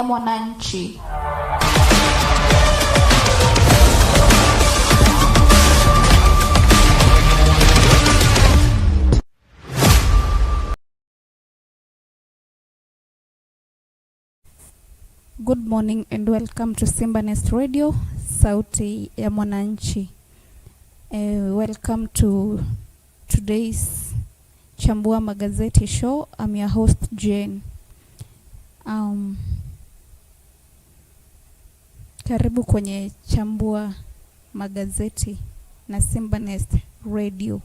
Mwananchi. Good morning and welcome to Simba Nest Radio, Sauti ya Mwananchi. Welcome to today's Chambua Magazeti show. I'm your host Jane. Karibu kwenye Chambua Magazeti na Simba Nest Radio.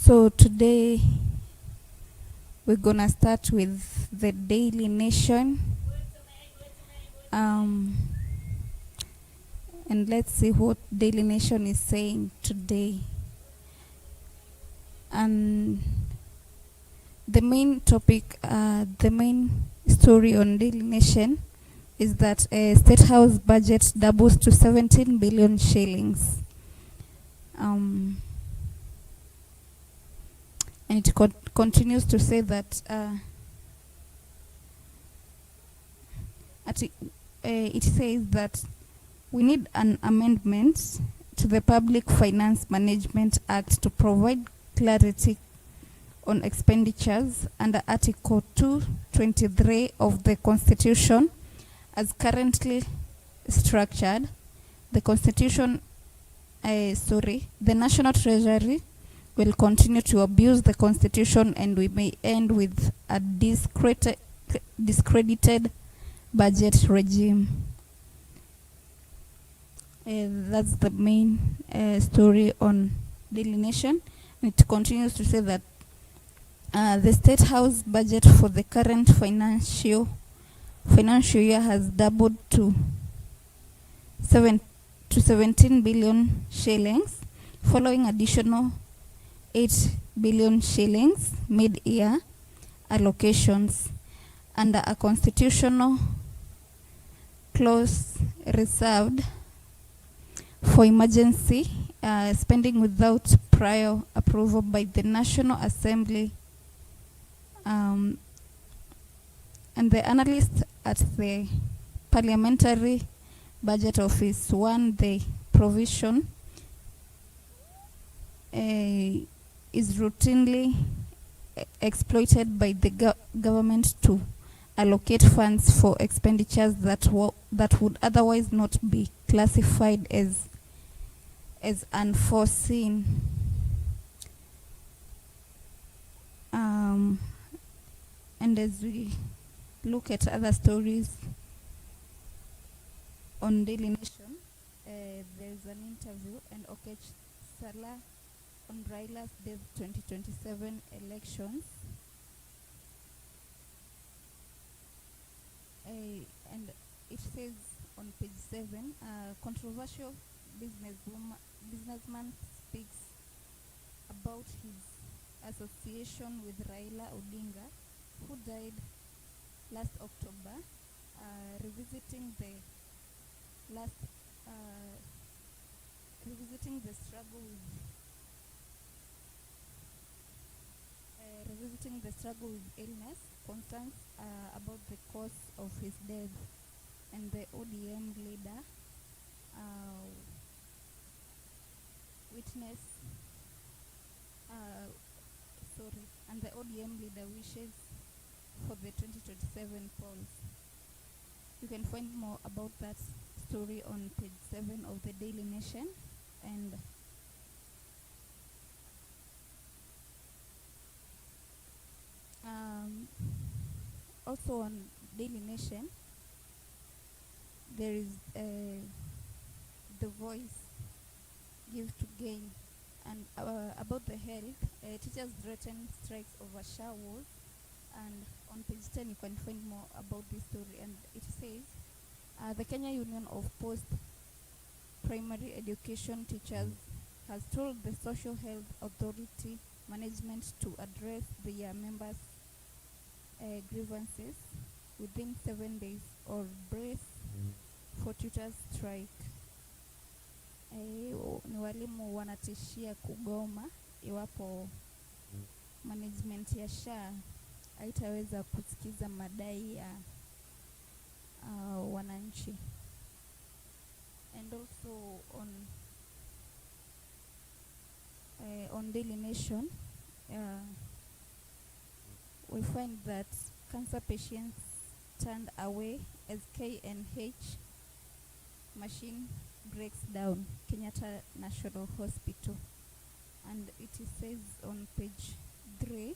So today we're gonna start with the Daily Nation. And let's see what Daily Nation is saying today. And the main topic, the main story on Daily Nation is that a State House budget doubles to 17 billion shillings. And it continues to say that it says that we need an amendment to the Public Finance Management Act to provide clarity on expenditures under Article 223 of the Constitution as currently structured. The National Treasury will continue to abuse the Constitution, and we may end with a discredited budget regime. That's the main story on Daily Nation. It continues to say that the State House budget for the current financial year has doubled to 17 billion shillings, following additional 8 billion shillings mid-year allocations under a constitutional clause reserved for emergency spending without prior approval by the National Assembly. And the analysts at the Parliamentary Budget Office warned the provision is routinely exploited by the government to allocate funds for expenditures that would otherwise not be classified as unforeseen. And as we look at other stories on Daily Nation, there's an interview and Okech Salah on Raila's Death 2027 elections. And it says on page 7, controversial businessman speaks about his association with Raila Odinga, who died last October, revisiting the struggle with illness, concerns about the cause of his death, and the ODM leader wishes for the 2027 polls. You can find more about that story on page 7 of the Daily Nation. And also on Daily Nation, there is The Voice, Give to Gain, and about the health. Teachers threaten strikes over shower walls. And on page 10 you can find more about this story, and it says the Kenya Union of Post-Primary Education Teachers has told the Social Health Authority management to address their members' grievances within 7 days or brace for tutors strike. Ni walimu wanatishia kugoma iwapo management ya SHA haitaweza kusikiza madai ya wananchi. And also on Daily Nation, we find that cancer patients turned away as KNH machine breaks down Kenyatta National Hospital. And it says on page 3,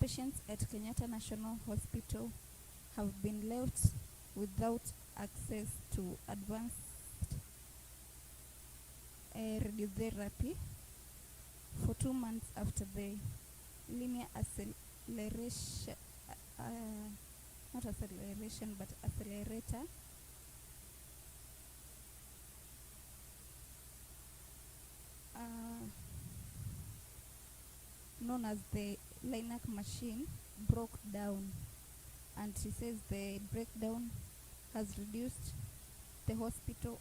patients at Kenyatta National Hospital have been left without access to advanced radiotherapy for 2 months after the linear acceleration, not acceleration but accelerator known as the Linac machine broke down. And she says the breakdown has reduced the hospital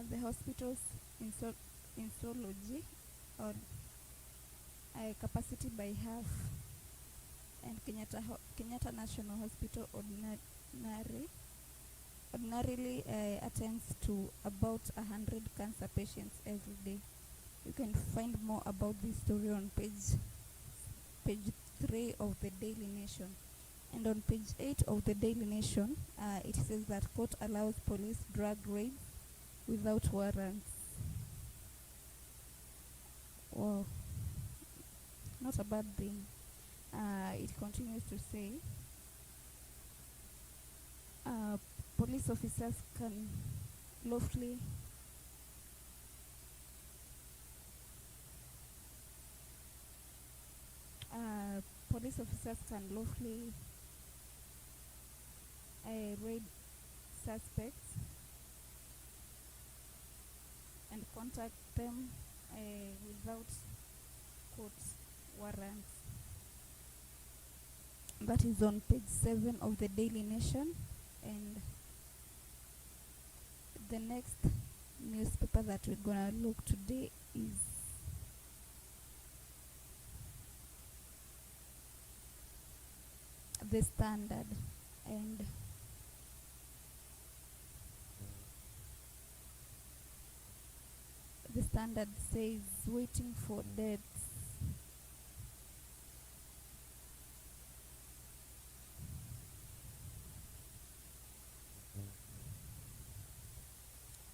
the hospital's insolology or capacity by half, and Kenyatta National Hospital ordinarily attends to about 100 cancer patients every day. You can find more about this story on page 3 of the Daily Nation. And on page 8 of the Daily Nation, it says that court allows police drug raids without warrants. Well, not a bad thing. It continues to say, police officers can lawfully raid suspects and contact them without court warrants. That is on page 7 of the Daily Nation. And the next newspaper that we're gonna look today is The Standard. And The Standard says waiting for deaths.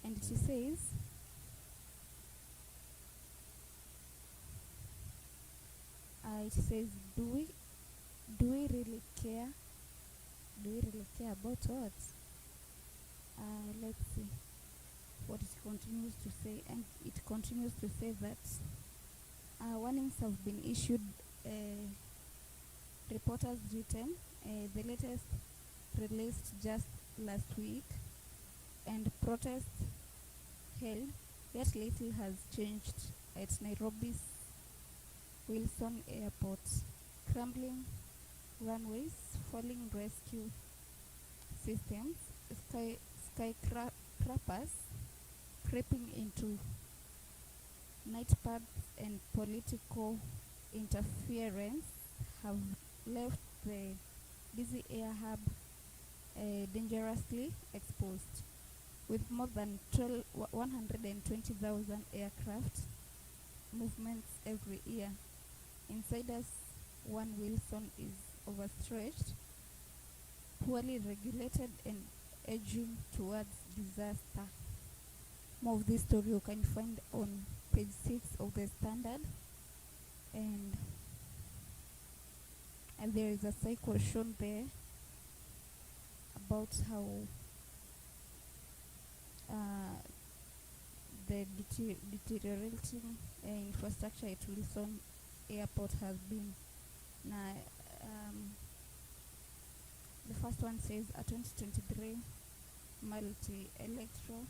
And she says, do we really care? Do we really care about what? Let's see what it continues to say. And it continues to say that warnings have been issued, reporters written, the latest released just last week, and protests held, yet little has changed at Nairobi's Wilson Airport. Crumbling runways, falling rescue systems, skyscrapers creeping into night paths, and political interference have left the busy air hub dangerously exposed. With more than 120,000 aircraft movements every year, Insiders One Wilson is overstretched, poorly regulated, and edging towards disaster. More of this story you can find on page 6 of the Standard. And there is a cycle shown there about how the deteriorating infrastructure at Wilson Airport has been. Now, the first one says a 2023 multi-electoral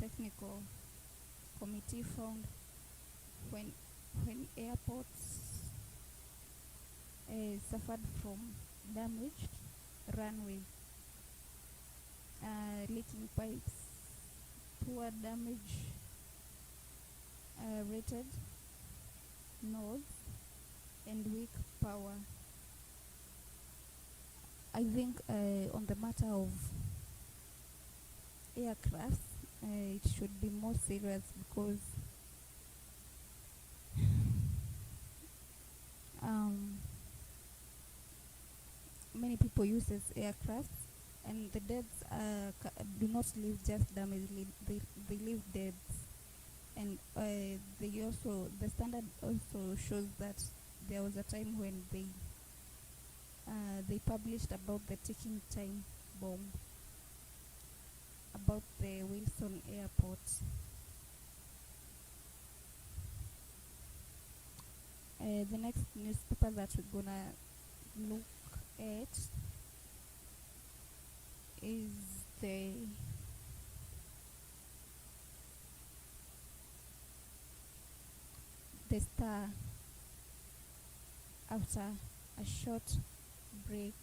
technical committee found when airports suffered from damaged runways, leaking pipes, poor damage rated nodes, and weak power. I think on the matter of aircraft, it should be more serious because many people use aircraft, and the deaths do not leave just damage; they leave deaths, and the standard also shows that there was a time when they published about the ticking time bomb about the Wilson Airport. The next newspaper that we're gonna look at is the Star. After a short break.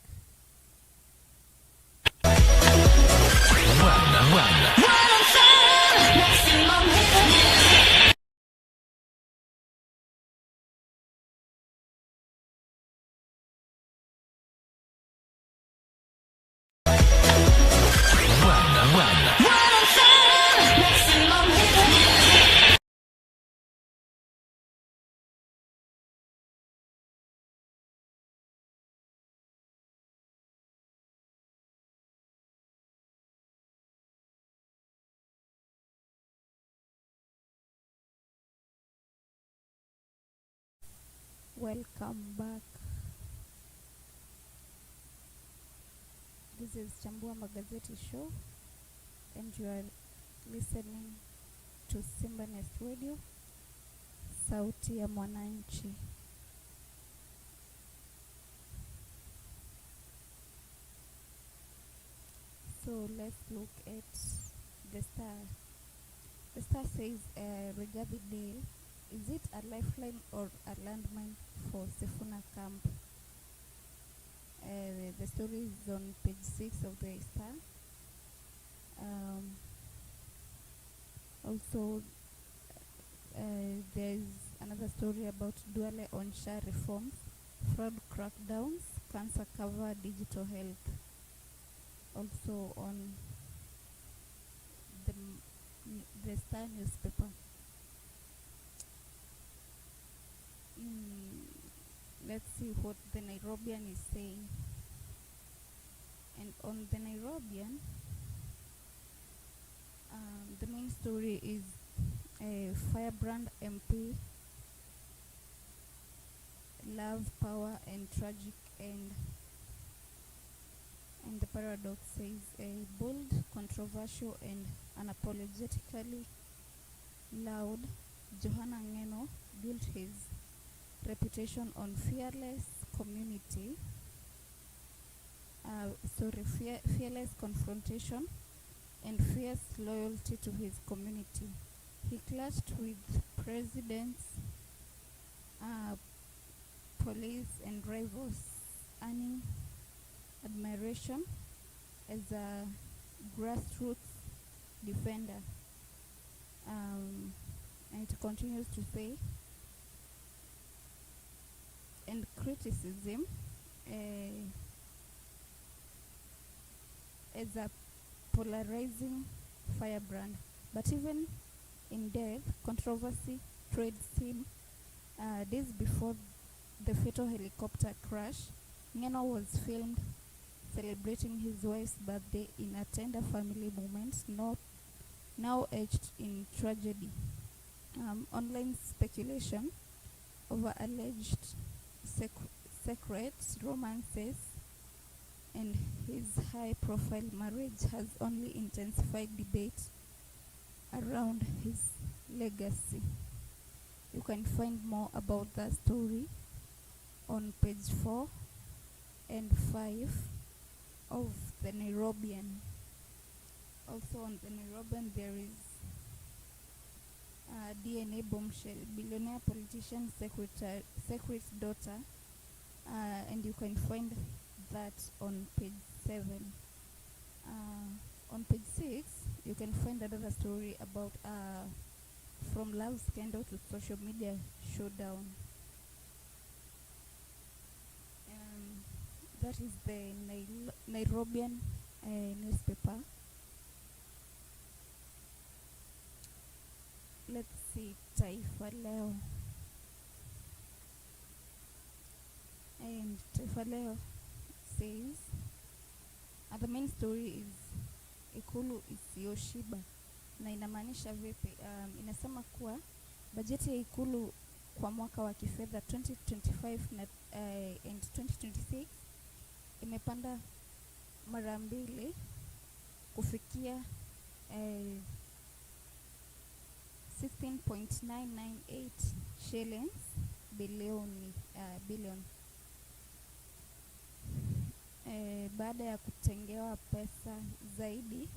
Welcome back. This is Chambua Magazeti show, and you are listening to Simba Nest Radio, Sauti ya Mwananchi. So let's look at the Star. The Star says, regarding deal, is it a lifeline or a landmine for Sifuna camp? The story is on page 6 of the Star. Also, there's another story about Duale on Shah reforms, fraud crackdowns, cancer cover, digital health. Also on the Star newspaper. Let's see what the Nairobian is saying. And on the Nairobian, the main story is a firebrand MP, love, power, and tragic end. And the paradox says, a bold, controversial, and unapologetically loud, Johanna Ngeno built his reputation on fearless fearless confrontation and fierce loyalty to his community. He clashed with presidents, police, and rivals, earning admiration as a grassroots defender. And it continues to say, and criticism as a polarizing firebrand. But even in death, controversy trades him. Days before the fatal helicopter crash, Ngeno was filmed celebrating his wife's birthday in a tender family moment, now etched in tragedy. Online speculation over alleged secret romances and his high-profile marriage has only intensified debate around his legacy. You can find more about that story on page 4 and 5 of the Nairobian. Also on the Nairobian there is DNA bombshell. Billionaire politician secret's daughter and you can find that on page 7. On page 6, you can find another story about from love scandal to social media showdown. That is the Nairobian newspaper. Let's see, Taifa Leo. And Taifa Leo says, the main story is Ikulu isiyoshiba. Na inamaanisha vipi? Inasema kuwa bajeti ya Ikulu kwa mwaka wa kifedha 2025 and 2026 imepanda mara mbili kufikia 16.998 shillings billion. Baada ya kutengewa pesa zaidi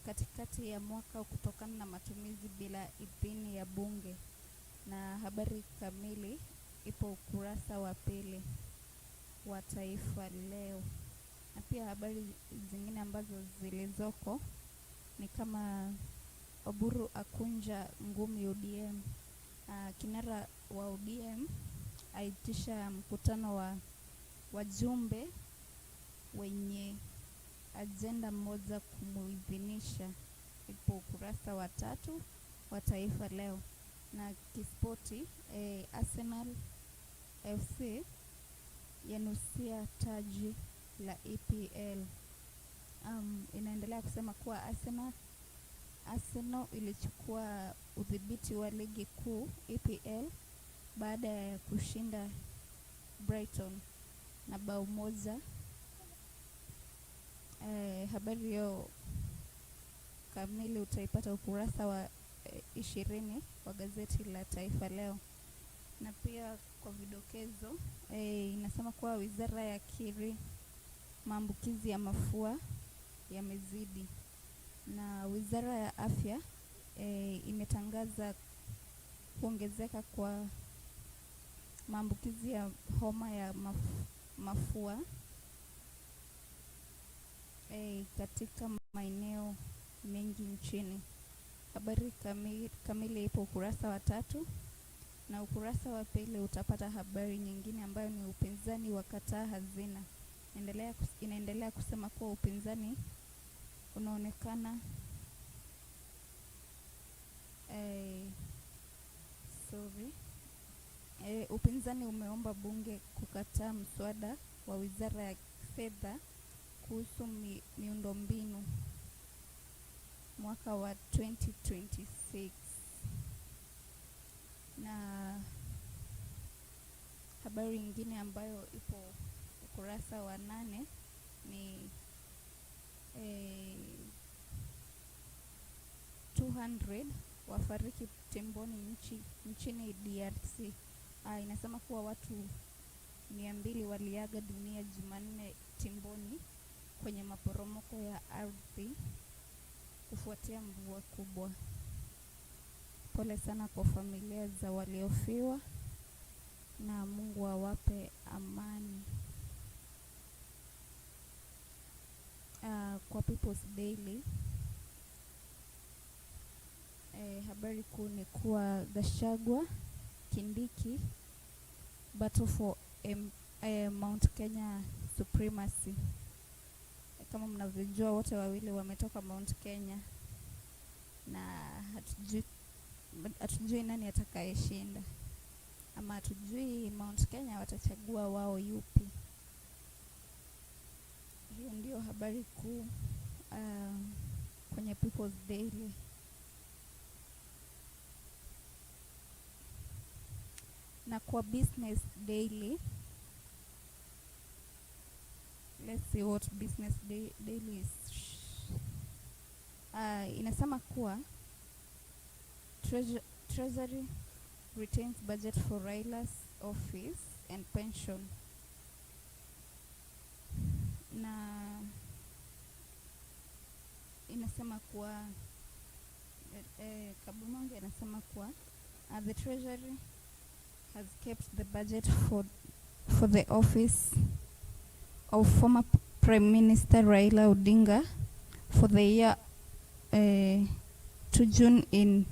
katikati ya mwaka kutokana na matumizi bila idhini ya bunge. Na habari kamili ipo ukurasa wa pili wa Taifa Leo. Na pia habari zingine ambazo zilizoko ni kama Oburu akunja ngumi ODM. Kinara wa ODM aitisha mkutano wa wajumbe wenye agenda moja kumuidhinisha. Ipo ukurasa wa 3 wa Taifa Leo. Na kispoti, Arsenal FC yanusia taji la EPL. Inaendelea kusema kuwa Arsenal ilichukua udhibiti wa ligi kuu EPL baada ya kushinda Brighton na bao moja. Habari hiyo kamili utaipata ukurasa wa 20 wa gazeti la Taifa Leo. Na pia kwa vidokezo, inasema kuwa wizara ya kiri maambukizi ya mafua yamezidi. Na wizara ya afya imetangaza kuongezeka kwa maambukizi ya homa ya mafua katika maeneo mengi nchini. Habari kamili ipo ukurasa wa 3, na ukurasa wa pili utapata habari nyingine ambayo ni upinzani wakataa hazina. Inaendelea kusema kuwa upinzani unaonekana upinzani umeomba bunge kukataa mswada wa wizara ya fedha kuhusu miundombinu mwaka wa 2026. Na habari nyingine ambayo ipo ukurasa wa 8 ni 200 wafariki temboni nchini DRC. Inasema kuwa watu 200 waliaga dunia Jumanne timboni kwenye maporomoko ya ardhi kufuatia mvua kubwa. Pole sana kwa familia za waliofiwa na Mungu awape amani. Kwa People's Daily, habari kuu ni kuwa Gachagua Kindiki battle for Mount Kenya supremacy. Kama mnavyojua wote wawili wametoka Mount Kenya na hatujui nani atakayeshinda, ama hatujui Mount Kenya watachagua wao yupi. Hiyo ndio habari kuu kwenye People's Daily. Na kwa Business Daily, let's see what Business Daily is. Inasema kuwa Treasury retains budget for Raila's office and pension. Na inasema kuwa Kabumonge inasema kuwa the Treasury has kept the budget for the office of former Prime Minister Raila Odinga for the year to June in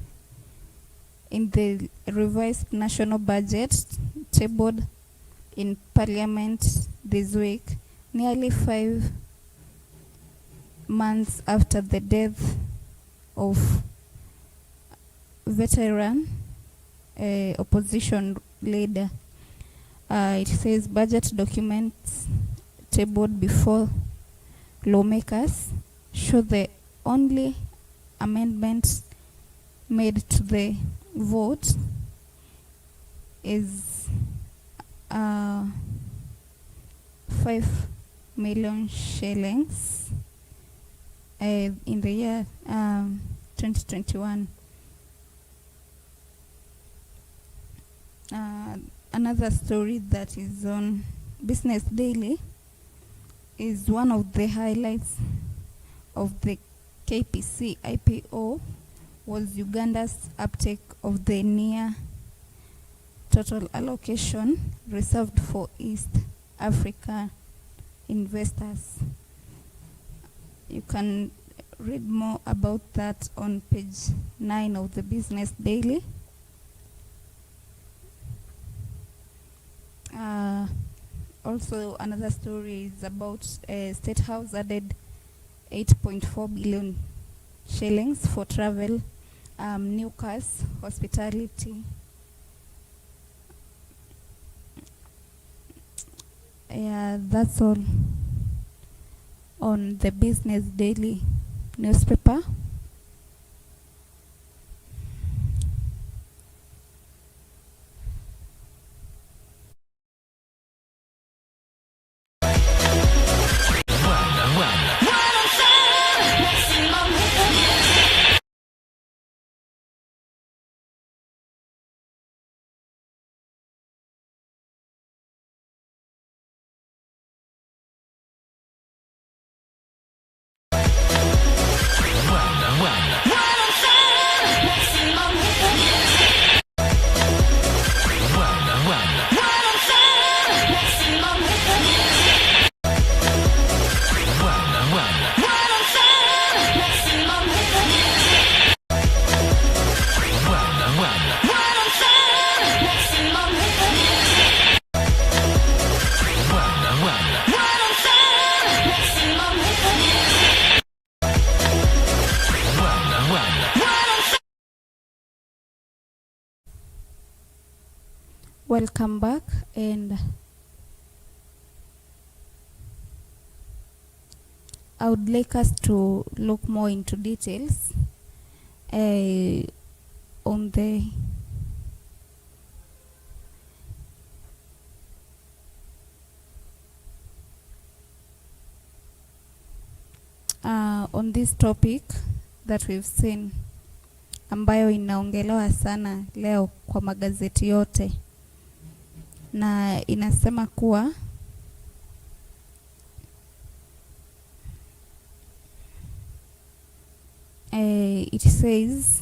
the revised national budget tabled in Parliament this week, nearly 5 months after the death of veteran opposition leader. It says budget documents tabled before lawmakers show the only amendment made to the vote is 5 million shillings in the year 2021. Another story that is on Business Daily is one of the highlights of the KPC IPO was Uganda's uptake of the near total allocation reserved for East Africa investors. You can read more about that on page 9 of the Business Daily. Also, another story is about State House added 8.4 billion shillings for travel, new cars, hospitality. Yeah, that's all on the Business Daily newspaper. Welcome back, and I would like us to look more into details on this topic that we've seen, ambayo inaongelewa sana leo kwa magazeti yote, na inasema kuwa it says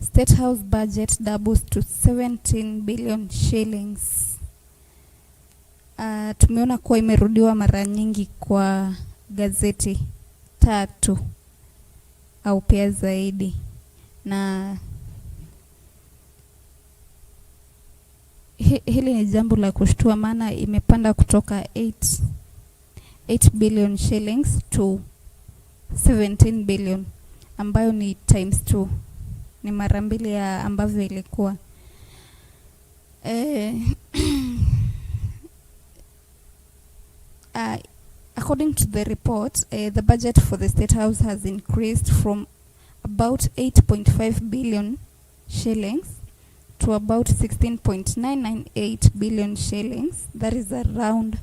State House budget doubles to 17 billion shillings. Tumeona kuwa imerudiwa mara nyingi kwa gazeti 3 au pia zaidi, na hili ni jambo la kushtua, maana imepanda kutoka 8 billion shillings to 17 billion, ambayo ni times 2, ni mara mbili ya ambavyo ilikuwa. According to the report, the budget for the State House has increased from about 8.5 billion shillings to about 16.998 billion shillings. That is around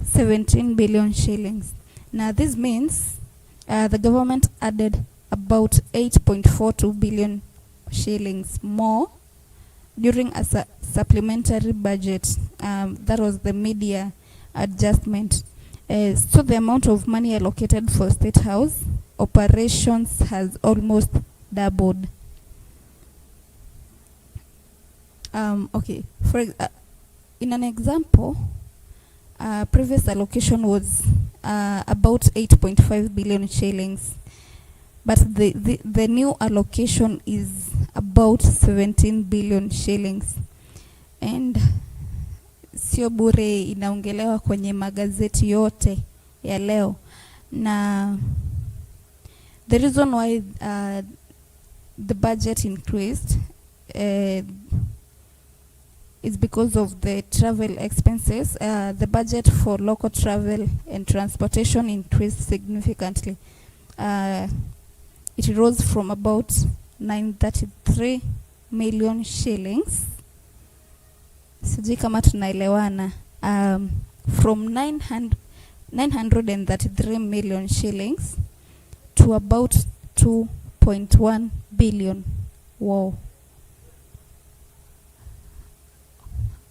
17 billion shillings. Now this means the government added about 8.42 billion shillings more during a supplementary budget. That was the media adjustment. So the amount of money allocated for State House operations has almost doubled. Okay, in an example, previous allocation was about 8.5 billion shillings, but the new allocation is about 17 billion shillings, and sio bure, inaongelewa kwenye magazeti yote ya leo. Na the reason why the budget increased is because of the travel expenses. The budget for local travel and transportation increased significantly. It rose from about 933 million shillings. Sijui kama tunaelewana. From 933 million shillings to about 2.1 billion. Wow.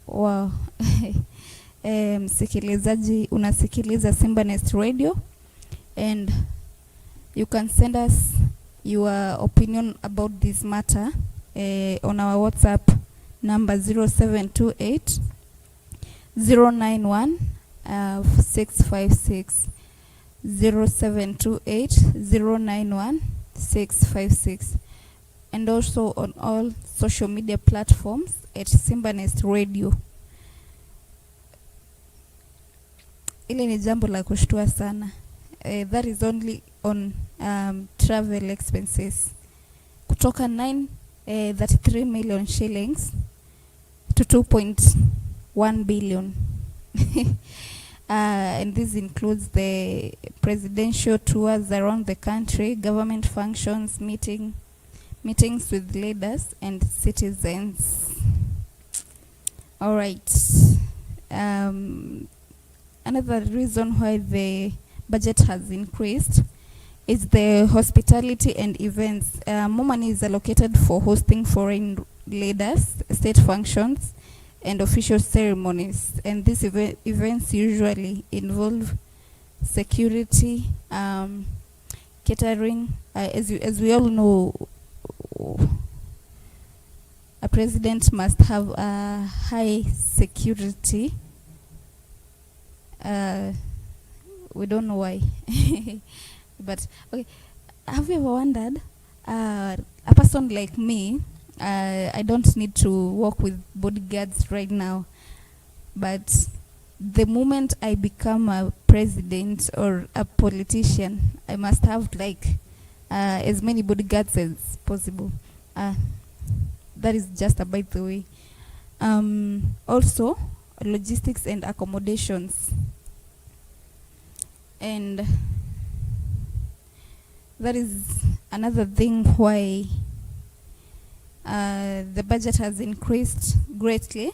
Wow. Msikilizaji, unasikiliza Simba Nest Radio, and you can send us your opinion about this matter on our WhatsApp number 0728 091 656 0728 091 656, and also on all social media platforms at Simba Nest Radio. Ile ni jambo la kushtua sana. That is only on travel expenses. Kutoka 933 million shillings to 2.1 billion. And this includes the presidential tours around the country, government functions, meetings with leaders and citizens. All right. Another reason why the budget has increased is the hospitality and events. More money is allocated for hosting foreign leaders, state functions, and official ceremonies. And these events usually involve security, catering. As we all know, a president must have a high security. We don't know why. But okay, have you ever wondered, a person like me, I don't need to work with bodyguards right now, but the moment I become a president or a politician, I must have like as many bodyguards as possible. That is just a by the way. Also, logistics and accommodations, and that is another thing why the budget has increased greatly.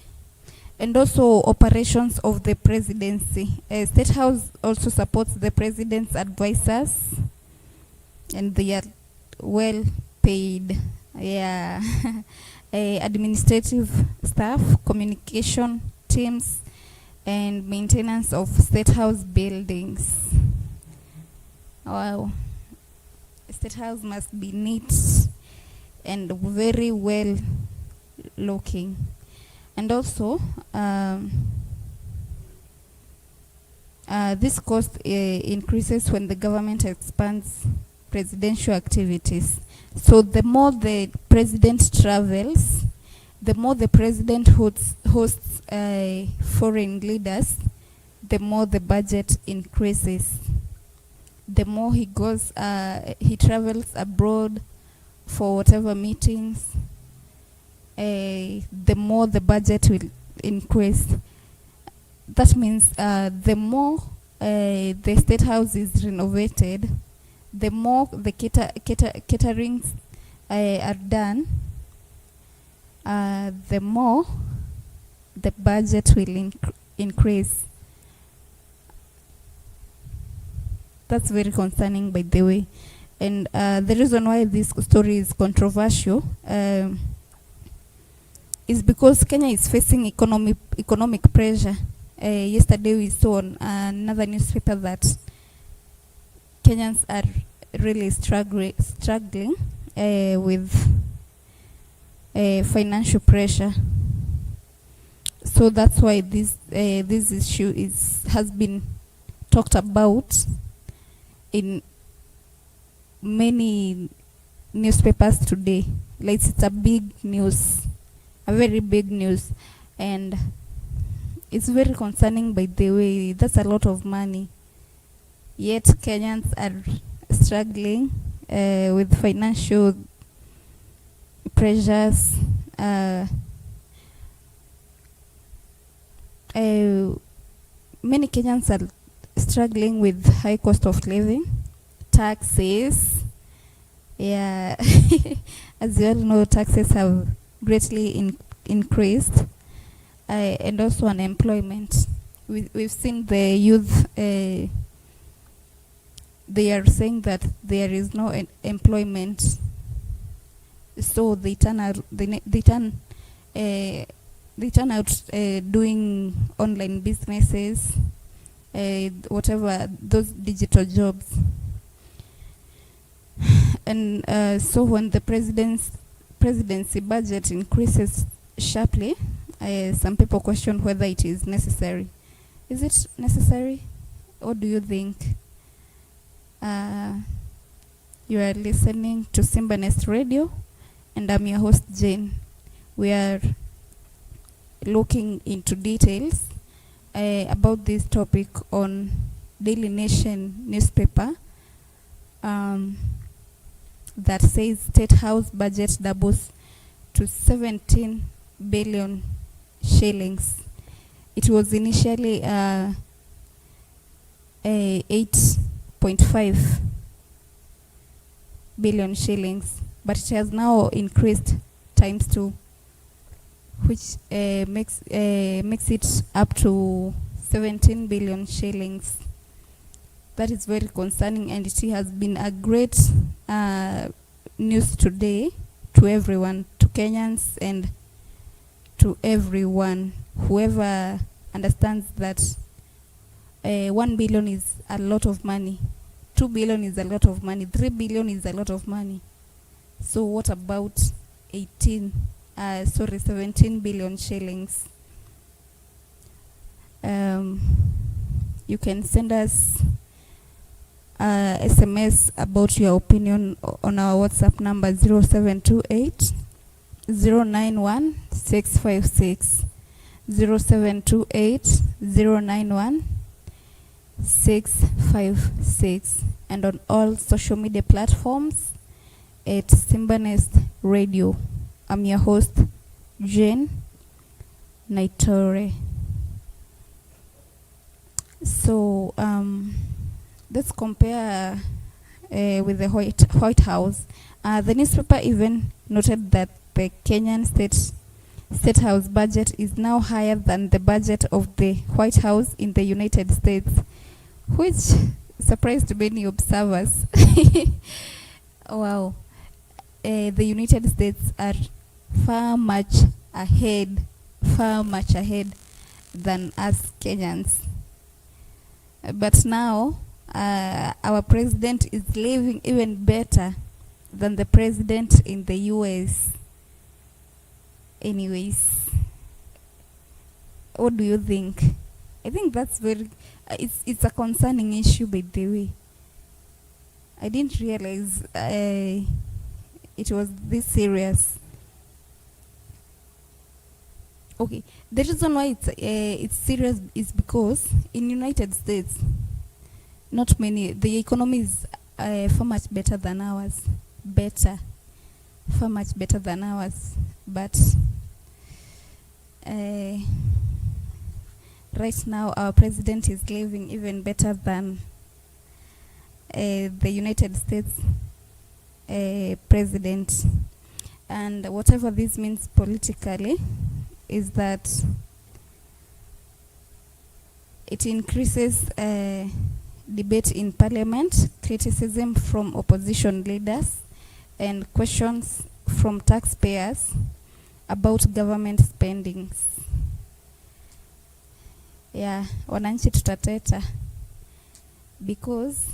And also operations of the presidency. State House also supports the president's advisors, and they are well paid. Yeah. Administrative staff, communication teams, and maintenance of State House buildings. Wow. State House must be neat and very well looking. And also, this cost increases when the government expands presidential activities. So the more the president travels, the more the president hosts foreign leaders, the more the budget increases. The more he goes, he travels abroad for whatever meetings, the more the budget will increase. That means the more the State House is renovated, the more the caterings are done, the more the budget will increase. That's very concerning, by the way. And the reason why this story is controversial is because Kenya is facing economic pressure. Yesterday we saw on another newspaper that Kenyans are really struggling with financial pressure. So that's why this issue has been talked about in many newspapers today. Like it's a big news, a very big news, and it's very concerning. By the way, that's a lot of money. Yet Kenyans are struggling with financial pressures. Many Kenyans are struggling with high cost of living, taxes. Yeah, as you all know, taxes have greatly increased, and also unemployment. We've seen the youth. They are saying that there is no employment, so they turn out. They turn out doing online businesses, whatever, those digital jobs. And so when the presidency budget increases sharply, some people question whether it is necessary. Is it necessary? What do you think? You are listening to Simba Nest Radio, and I'm your host Jane. We are looking into details about this topic on Daily Nation newspaper that says State House budget doubles to 17 billion shillings. It was initially 8.5 billion shillings, but it has now increased times 2, which makes it up to 17 billion shillings. That is very concerning, and it has been a great news today to everyone, to Kenyans and to everyone, whoever understands that 1 billion is a lot of money, 2 billion is a lot of money, 3 billion is a lot of money. So what about 17 billion shillings? You can send us SMS about your opinion on our WhatsApp number 0728 091 656, 0728 091 656, and on all social media platforms at Simba Nest Radio. I'm your host Jane Naitore. So let's compare with the White House. The newspaper even noted that the Kenyan State House budget is now higher than the budget of the White House in the United States, which surprised many observers. Wow. The United States are far much ahead than us Kenyans. But now our president is living even better than the president in the US. Anyways, what do you think? I think that's very it's a concerning issue, by the way. I didn't realize it was this serious. Okay, the reason why it's serious is because in United States, the economy is far much better than ours. Far much better than ours. But right now our president is living even better than the United States president. And whatever this means politically is that it increases debate in parliament, criticism from opposition leaders, and questions from taxpayers about government spendings. Yeah, wananchi tutateta because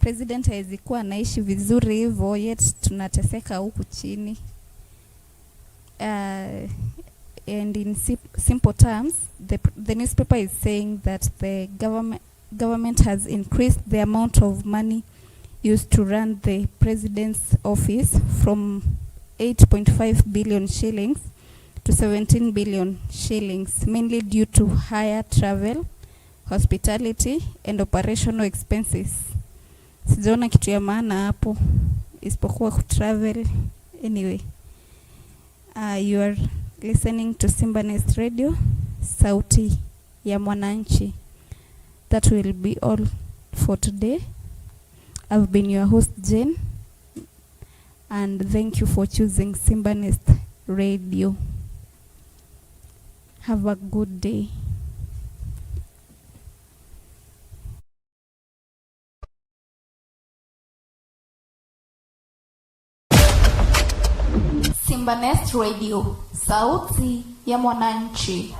president hawezi kuwa anaishi vizuri hivyo yet tunateseka huku chini. And in simple terms, the newspaper is saying that the government has increased the amount of money used to run the president's office from 8.5 billion shillings to 17 billion shillings, mainly due to higher travel, hospitality and operational expenses. Sijaona kitu ya maana hapo isipokuwa kutravel. Anyway, you are listening to Simba Nest Radio, sauti ya mwananchi. That will be all for today. I've been your host Jane, and thank you for choosing Simba Nest Radio. Have a good day. Simba Nest Radio, sauti ya mwananchi.